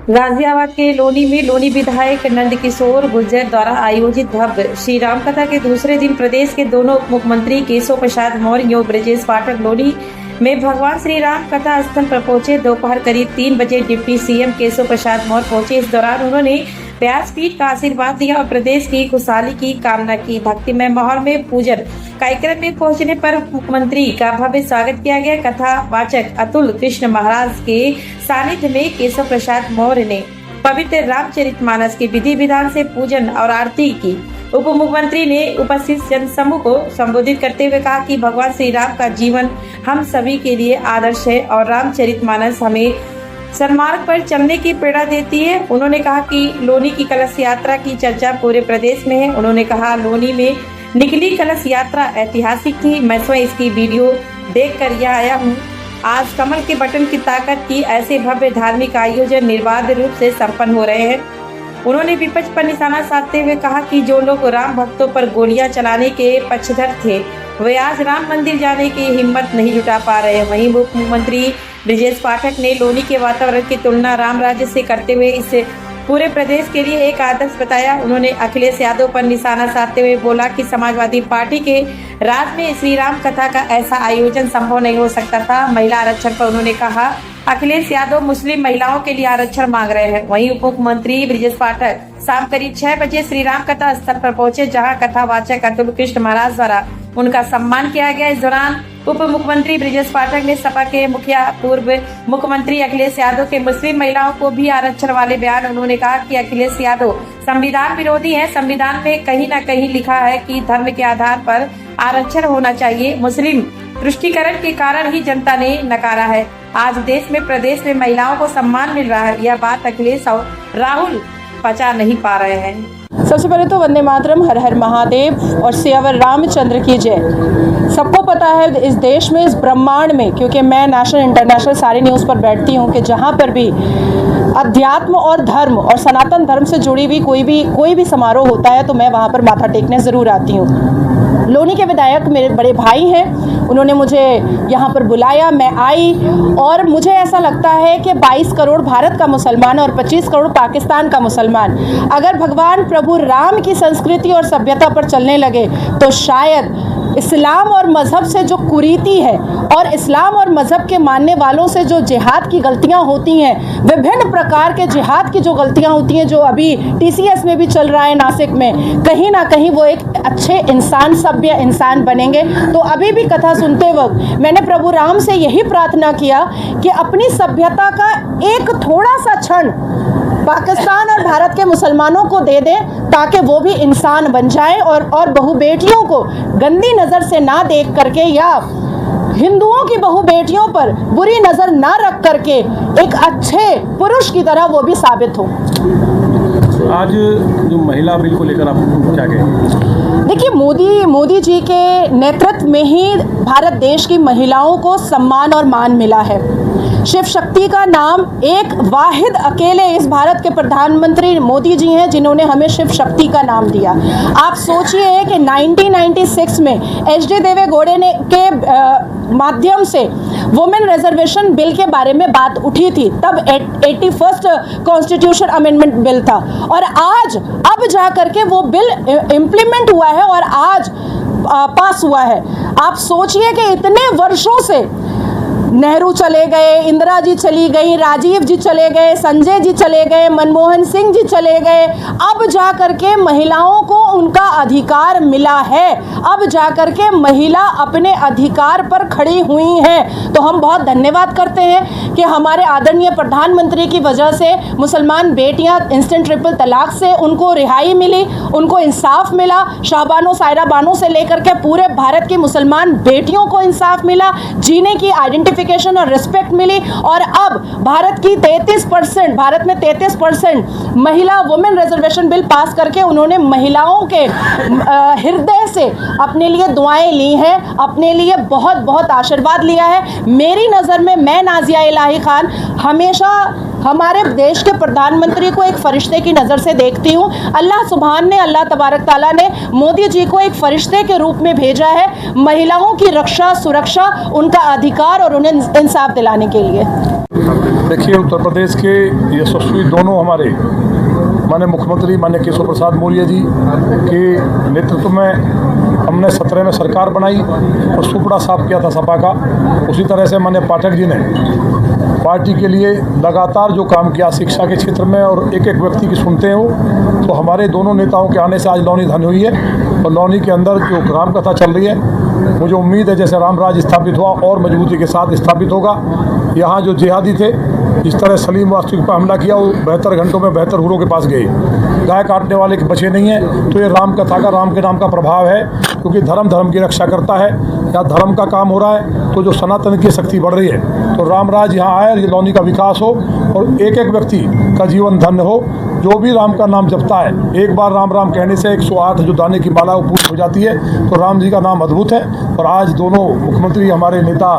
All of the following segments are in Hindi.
गाजियाबाद के लोनी में लोनी विधायक नंदकिशोर गुर्जर द्वारा आयोजित भव्य श्री राम कथा के दूसरे दिन प्रदेश के दोनों उप मुख्यमंत्री केशव प्रसाद मौर्य और ब्रजेश पाठक लोनी में भगवान श्री राम कथा स्थल पर पहुंचे। दोपहर करीब 3 बजे डिप्टी सीएम केशव प्रसाद मौर्य पहुंचे। इस दौरान उन्होंने व्यासपीठ का आशीर्वाद दिया और प्रदेश की खुशहाली की कामना की। भक्तिमय माहौल में पूजन कार्यक्रम में पहुंचने पर मुख्यमंत्री का भव्य स्वागत किया गया। कथा वाचक अतुल कृष्ण महाराज के सानिध्य में केशव प्रसाद मौर्य ने पवित्र रामचरितमानस के विधि विधान से पूजन और आरती की। उप मुख्यमंत्री ने उपस्थित जनसमूह को संबोधित करते हुए कहा कि भगवान श्री राम का जीवन हम सभी के लिए आदर्श है और रामचरितमानस हमें सन्मार्ग पर चलने की प्रेरणा देती है। उन्होंने कहा कि लोनी की कलश यात्रा की चर्चा पूरे प्रदेश में है। उन्होंने कहा लोनी में निकली कलश यात्रा ऐतिहासिक थी। मैं स्वयं इसकी वीडियो देखकर यहाँ आया हूँ। आज कमल के बटन की ताकत की ऐसे भव्य धार्मिक आयोजन निर्बाध रूप से संपन्न हो रहे हैं। उन्होंने विपक्ष पर निशाना साधते हुए कहा कि जो लोग राम भक्तों पर गोलियां चलाने के पक्षधर थे वे आज राम मंदिर जाने की हिम्मत नहीं जुटा पा रहे हैं। वहीं उप मुख्यमंत्री ब्रजेश पाठक ने लोनी के वातावरण की तुलना राम राज्य से करते हुए इसे पूरे प्रदेश के लिए एक आदर्श बताया। उन्होंने अखिलेश यादव पर निशाना साधते हुए बोला कि समाजवादी पार्टी के राज में श्री राम कथा का ऐसा आयोजन संभव नहीं हो सकता था। महिला आरक्षण पर उन्होंने कहा अखिलेश यादव मुस्लिम महिलाओं के लिए आरक्षण मांग रहे हैं। वहीं उप मुख्यमंत्री ब्रजेश पाठक शाम करीब 6 बजे श्री राम कथा स्थल पर पहुंचे, जहां कथा वाचक अतुल कृष्ण महाराज द्वारा उनका सम्मान किया गया। इस दौरान उप मुख्यमंत्री ब्रजेश पाठक ने सपा के मुखिया पूर्व मुख्यमंत्री अखिलेश यादव के मुस्लिम महिलाओं को भी आरक्षण वाले बयान। उन्होंने कहा कि अखिलेश यादव संविधान विरोधी है। संविधान में कहीं न कहीं लिखा है कि धर्म के आधार पर आरक्षण होना चाहिए। मुस्लिम तुष्टीकरण के कारण ही जनता ने नकारा है। आज देश में प्रदेश में महिलाओं को सम्मान मिल रहा है। यह बात अखिलेश और राहुल पचा नहीं पा रहे हैं। सबसे पहले तो वंदे मातरम, हर हर महादेव और सियावर रामचंद्र की जय। सबको पता है इस देश में, इस ब्रह्मांड में, क्योंकि मैं नेशनल इंटरनेशनल सारी न्यूज़ पर बैठती हूँ कि जहाँ पर भी अध्यात्म और धर्म और सनातन धर्म से जुड़ी हुई कोई भी समारोह होता है तो मैं वहाँ पर माथा टेकने ज़रूर आती हूँ। लोनी के विधायक मेरे बड़े भाई हैं, उन्होंने मुझे यहाँ पर बुलाया, मैं आई और मुझे ऐसा लगता है कि 22 करोड़ भारत का मुसलमान और 25 करोड़ पाकिस्तान का मुसलमान अगर भगवान प्रभु राम की संस्कृति और सभ्यता पर चलने लगे तो शायद इस्लाम और मज़हब से जो कुरीति है और इस्लाम और मज़हब के मानने वालों से जो जिहाद की गलतियां होती हैं, विभिन्न प्रकार के जिहाद की जो गलतियां होती हैं, जो अभी TCS में भी चल रहा है नासिक में, कहीं ना कहीं वो एक अच्छे इंसान, सभ्य इंसान बनेंगे। तो अभी भी कथा सुनते वक्त मैंने प्रभु राम से यही प्रार्थना किया कि अपनी सभ्यता का एक थोड़ा सा क्षण पाकिस्तान और भारत के मुसलमानों को दे दें ताकि वो भी इंसान बन जाएं और बहु बेटियों को गंदी नज़र से ना देख करके या हिंदुओं की बहु बेटियों पर बुरी नज़र ना रख करके एक अच्छे पुरुष की तरह वो भी साबित हो। आज जो महिला बिल को लेकर आप क्या कहेंगे? देखिए, मोदी जी के नेतृत्व में ही भारत देश की महिलाओं को सम्मान और मान मिला है। शिव शक्ति का नाम एक वाहिद अकेले इस भारत के प्रधानमंत्री मोदी जी हैं जिन्होंने हमें शिव शक्ति का नाम दिया। आप सोचिए कि 1996 में HD देवे गौड़े ने के माध्यम से वुमेन रिजर्वेशन बिल के बारे में बात उठी थी, तब 81st कॉन्स्टिट्यूशन अमेंडमेंट बिल था और आज अब जा करके वो बिल इम्प्लीमेंट हुआ है और आज पास हुआ है। आप सोचिए कि इतने वर्षों से नेहरू चले गए, इंदिरा जी चली गई, राजीव जी चले गए, संजय जी चले गए, मनमोहन सिंह जी चले गए, अब जा करके महिलाओं को उनका अधिकार मिला है। अब जा करके महिला अपने अधिकार पर खड़ी हुई हैं। तो हम बहुत धन्यवाद करते हैं कि हमारे आदरणीय प्रधानमंत्री की वजह से मुसलमान बेटियां इंस्टेंट ट्रिपल तलाक से उनको रिहाई मिली, उनको इंसाफ मिला। शाहबानो सायरा बानो से लेकर के पूरे भारत की मुसलमान बेटियों को इंसाफ मिला, जीने की आइडेंटिफिकेशन और रिस्पेक्ट मिली और अब भारत की 33% महिला वुमेन रिजर्वेशन बिल पास करके उन्होंने महिलाओं के हृदय से अपने लिए दुआएं ली हैं, अपने लिए बहुत बहुत आशीर्वाद लिया है। मेरी नज़र में मैं नाजिया इलाही खान हमेशा हमारे देश के प्रधानमंत्री को एक फरिश्ते की नज़र से देखती हूँ। अल्लाह तबारक ताला ने मोदी जी को एक फरिश्ते के रूप में भेजा है महिलाओं की रक्षा, सुरक्षा, उनका अधिकार और उन्हें इंसाफ दिलाने के लिए। देखिए, उत्तर प्रदेश के यशस्वी दोनों हमारे माननीय मुख्यमंत्री माननीय केशव प्रसाद मौर्य जी के नेतृत्व में हमने 17 में सरकार बनाई और सुपड़ा साफ किया था सपा का। उसी तरह से माननीय पाठक जी ने पार्टी के लिए लगातार जो काम किया शिक्षा के क्षेत्र में, और एक एक व्यक्ति की सुनते हो तो हमारे दोनों नेताओं के आने से आज लौनी धन्य हुई है। और लौनी के अंदर जो राम कथा चल रही है, मुझे उम्मीद है जैसे राम राज स्थापित हुआ और मजबूती के साथ स्थापित होगा। यहाँ जो जिहादी थे, इस तरह सलीम वास्तविक पर हमला किया, वो 72 घंटों में 72 हुरों के पास गए। गाय काटने वाले के बचे नहीं हैं। तो ये राम कथा का, राम के नाम का प्रभाव है, क्योंकि धर्म धर्म की रक्षा करता है। यहाँ धर्म का काम हो रहा है तो जो सनातन की शक्ति बढ़ रही है, तो राम राज यहाँ आए, ये लौनी का विकास हो और एक एक व्यक्ति का जीवन धन्य हो। जो भी राम का नाम जपता है, एक बार राम राम कहने से 108 जो दाने की माला वो पूरी हो जाती है। तो राम जी का नाम अद्भुत है। और आज दोनों मुख्यमंत्री हमारे नेता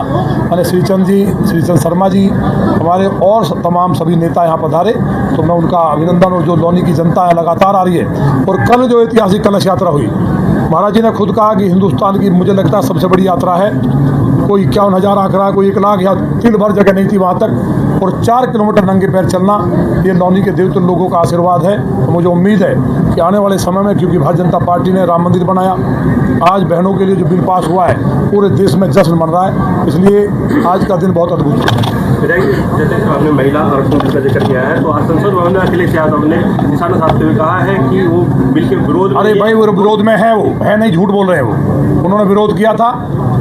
माने श्रीचंद जी, श्रीचंद शर्मा जी, हमारे और तमाम सभी नेता यहाँ पधारे, तो मैं उनका अभिनंदन। और जो लौनी की जनता है लगातार आ रही है। और कल जो ऐतिहासिक कलश यात्रा हुई, महाराज जी ने खुद कहा कि हिंदुस्तान की मुझे लगता है सबसे बड़ी यात्रा है। कोई 51,000 आंकड़ा, कोई 1 लाख, या तिल भर जगह नहीं थी वहाँ तक। और 4 किलोमीटर नंगे पैर चलना, ये लौनी के देवतुल लोगों का आशीर्वाद है। तो मुझे उम्मीद है कि आने वाले समय में, क्योंकि भारतीय जनता पार्टी ने राम मंदिर बनाया, आज बहनों के लिए जो बिल पास हुआ है, पूरे देश में जश्न मन रहा है। इसलिए आज का दिन बहुत अद्भुत है। जैसे आपने महिला आरक्षण का जिक्र किया है, तो आज संसद भवन में अखिलेश यादव ने निशाना साधते हुए कहा है कि वो बिल के विरोध में। अरे भाई, वो विरोध में है, वो है नहीं, झूठ बोल रहे हैं। वो उन्होंने विरोध किया था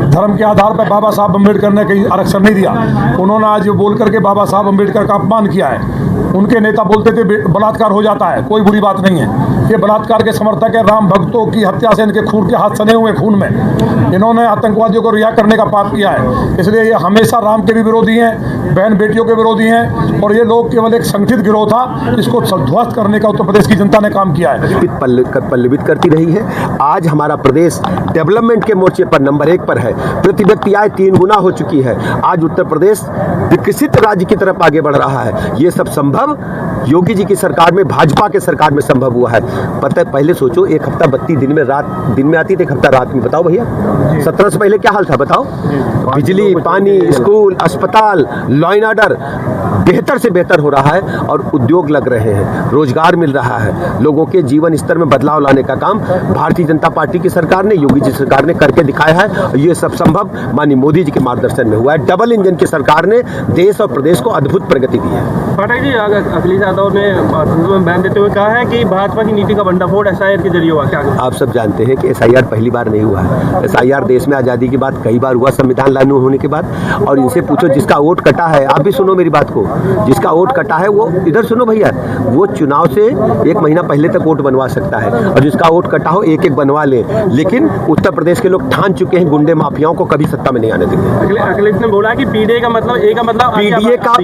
धर्म के आधार पर। बाबा साहब अम्बेडकर ने कहीं आरक्षण नहीं दिया। उन्होंने आज बोल करके बाबा साहब अम्बेडकर का अपमान किया है। उनके नेता बोलते थे बलात्कार हो जाता है, कोई बुरी बात नहीं है। ये बलात्कार के समर्थक है। राम भक्तों की हत्या से इनके खून के हाथ सने हुए खून में। इन्होंने आतंकवादियों को रिहा करने का पाप किया है। इसलिए ये हमेशा राम के भी विरोधी हैं, बहन बेटियों के विरोधी हैं। और ये लोग केवल एक संगठित गिरोह था, इसको ध्वस्त करने का उत्तर प्रदेश की जनता ने काम किया है। पल्लवित करती रही है। आज हमारा प्रदेश डेवलपमेंट के मोर्चे पर नंबर 1 पर है। प्रति व्यक्ति आय 3 गुना हो चुकी है। आज उत्तर प्रदेश विकसित राज्य की तरफ आगे बढ़ रहा है। ये सब संभव योगी जी की सरकार में, भाजपा के सरकार में संभव हुआ है। पता है, पहले सोचो, एक हफ्ता बत्ती दिन में आती थी, एक हफ्ता रात में। बताओ भैया, 17 से पहले क्या हाल था बताओ। बिजली, पानी, स्कूल, अस्पताल, लॉ एंड ऑर्डर बेहतर से बेहतर हो रहा है। और उद्योग लग रहे हैं, रोजगार मिल रहा है। लोगों के जीवन स्तर में बदलाव लाने का काम भारतीय जनता पार्टी की सरकार ने, योगी जी सरकार ने करके दिखाया है। ये सब संभव माननीय मोदी जी के मार्गदर्शन में हुआ है। डबल इंजन की सरकार ने देश और प्रदेश को अद्भुत प्रगति दी है। पाठक जी, अखिलेश यादव ने बयान देते हुए कहा है कि भाजपा की नीति का भंडाफोड़ SIR के जरिए हुआ। क्या आप सब जानते हैं कि SIR पहली बार नहीं हुआ है। SIR देश में आज़ादी की बात कई बार हुआ, संविधान लागू होने के बाद। और इनसे पूछो, जिसका वोट कटा है, आप भी सुनो मेरी बात को, जिसका वोट कटा है वो इधर सुनो भैया, वो चुनाव से 1 महीना पहले तक वोट बनवा सकता है। और जिसका वोट कटा हो एक बनवा ले। लेकिन उत्तर प्रदेश के लोग ठान चुके हैं, गुंडे माफियाओं को कभी सत्ता में नहीं आने देंगे। अखिलेश ने बोला कि PDA का मतलब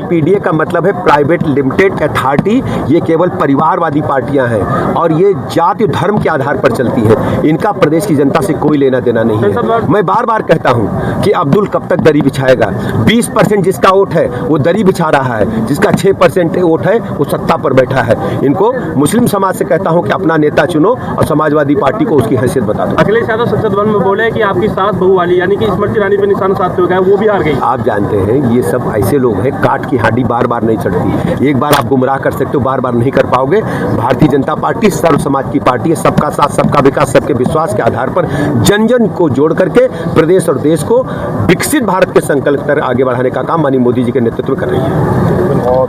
PDA का मतलब है प्राइवेट लिमिटेड अथॉरिटी। ये केवल परिवारवादी पार्टियां हैं और ये जाति धर्म के आधार पर चलती है। इनका प्रदेश की जनता से कोई लेना देना नहीं है। मैं बार बार कहता हूं कि अब्दुल कब तक दरी बिछाएगा। 20% जिसका वोट है वो दरी बिछा रहा है, जिसका 6% वोट है वो सत्ता पर बैठा है। इनको मुस्लिम समाज से कहता हूं कि अपना नेता चुनो और समाजवादी पार्टी को उसकी हैसियत बता दो। अखिलेश यादव संसद भवन में बोले कि आपकी सास बहू वाली यानी कि स्मृति ईरानी पे निशाना साधते हुए वो भी हार गई। आप जानते हैं, ये सब ऐसे लोग हैं, काट की हांडी बार बार नहीं चढ़ती। एक बार आप गुमराह कर सकते हो, बार बार नहीं कर पाओगे। भारतीय जनता पार्टी सर्व समाज की पार्टी है। सबका साथ, सबका विकास, सबके विश्वास के आधार पर जन जन को जोड़ करके प्रदेश और देश को विकसित भारत के संकल्प कर आगे बढ़ाने का काम माननीय मोदी जी के नेतृत्व में कर रही है।